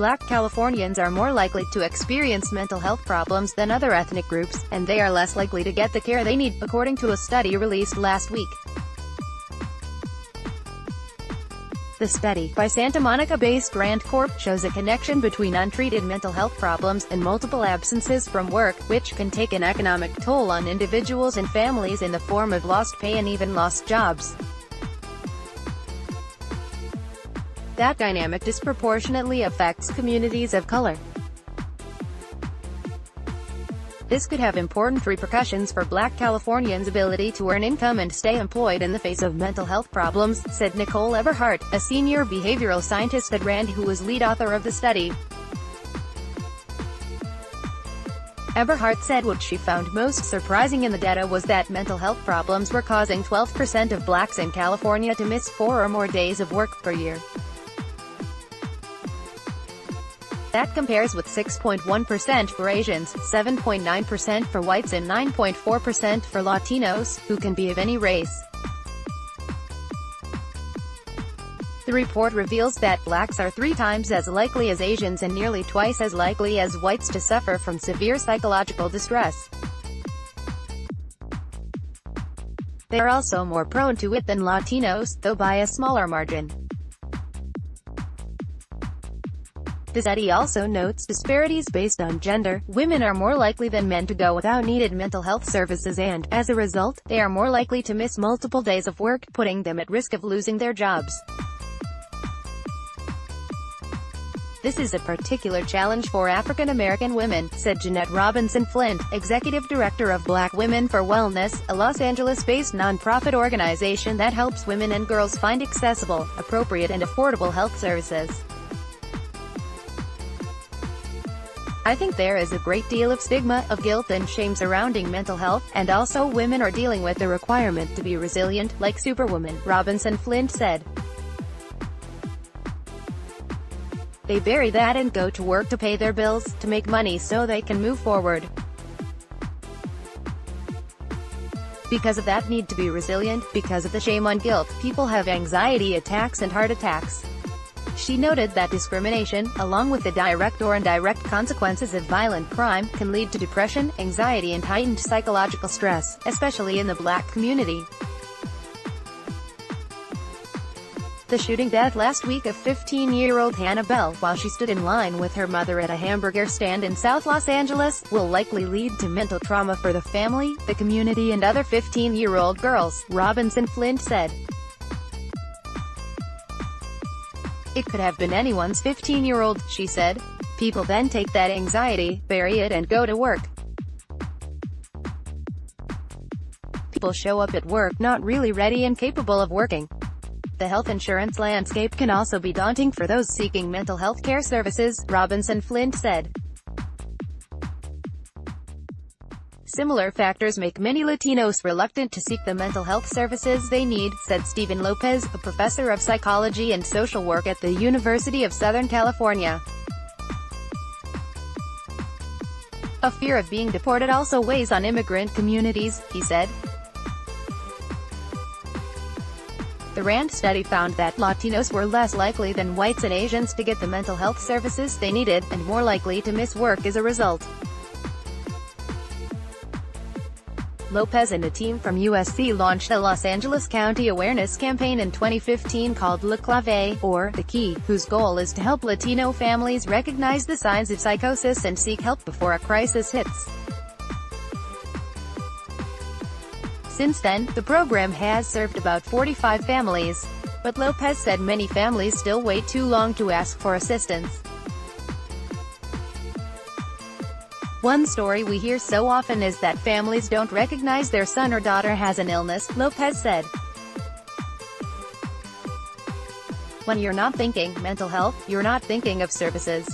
Black Californians are more likely to experience mental health problems than other ethnic groups, and they are less likely to get the care they need, according to a study released last week. The study, by Santa Monica-based Rand Corp, shows a connection between untreated mental health problems and multiple absences from work, which can take an economic toll on individuals and families in the form of lost pay and even lost jobs. That dynamic disproportionately affects communities of color. This could have important repercussions for Black Californians' ability to earn income and stay employed in the face of mental health problems, said Nicole Everhart, a senior behavioral scientist at Rand who was lead author of the study. Everhart said what she found most surprising in the data was that mental health problems were causing 12% of blacks in California to miss 4 or more days of work per year. That compares with 6.1% for Asians, 7.9% for whites and 9.4% for Latinos, who can be of any race. The report reveals that blacks are 3 times as likely as Asians and nearly twice as likely as whites to suffer from severe psychological distress. They are also more prone to it than Latinos, though by a smaller margin. The study also notes disparities based on gender. Women are more likely than men to go without needed mental health services and, as a result, they are more likely to miss multiple days of work, putting them at risk of losing their jobs. This is a particular challenge for African American women, said Jeanette Robinson Flint, executive director of Black Women for Wellness, a Los Angeles-based nonprofit organization that helps women and girls find accessible, appropriate and affordable health services. I think there is a great deal of stigma, of guilt and shame surrounding mental health, and also women are dealing with the requirement to be resilient, like Superwoman, Robinson Flint said. They bury that and go to work to pay their bills, to make money so they can move forward. Because of that need to be resilient, because of the shame and guilt, people have anxiety attacks and heart attacks. She noted that discrimination, along with the direct or indirect consequences of violent crime, can lead to depression, anxiety and heightened psychological stress, especially in the Black community. The shooting death last week of 15-year-old Hannah Bell, while she stood in line with her mother at a hamburger stand in South Los Angeles, will likely lead to mental trauma for the family, the community and other 15-year-old girls, Robinson Flint said. It could have been anyone's 15-year-old, she said. People then take that anxiety, bury it and go to work. People show up at work not really ready and capable of working. The health insurance landscape can also be daunting for those seeking mental health care services, Robinson Flint said. Similar factors make many Latinos reluctant to seek the mental health services they need, said Stephen Lopez, a professor of psychology and social work at the University of Southern California. A fear of being deported also weighs on immigrant communities, he said. The Rand study found that Latinos were less likely than whites and Asians to get the mental health services they needed, and more likely to miss work as a result. Lopez and a team from USC launched a Los Angeles County awareness campaign in 2015 called La Clave, or The Key, whose goal is to help Latino families recognize the signs of psychosis and seek help before a crisis hits. Since then, the program has served about 45 families. But Lopez said many families still wait too long to ask for assistance. One story we hear so often is that families don't recognize their son or daughter has an illness, Lopez said. When you're not thinking mental health, you're not thinking of services.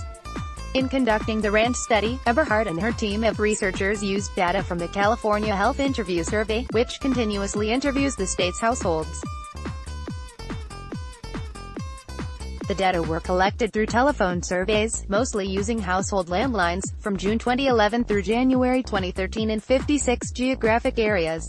In conducting the Rand study, Everhart and her team of researchers used data from the California Health Interview Survey, which continuously interviews the state's households. The data were collected through telephone surveys, mostly using household landlines, from June 2011 through January 2013 in 56 geographic areas.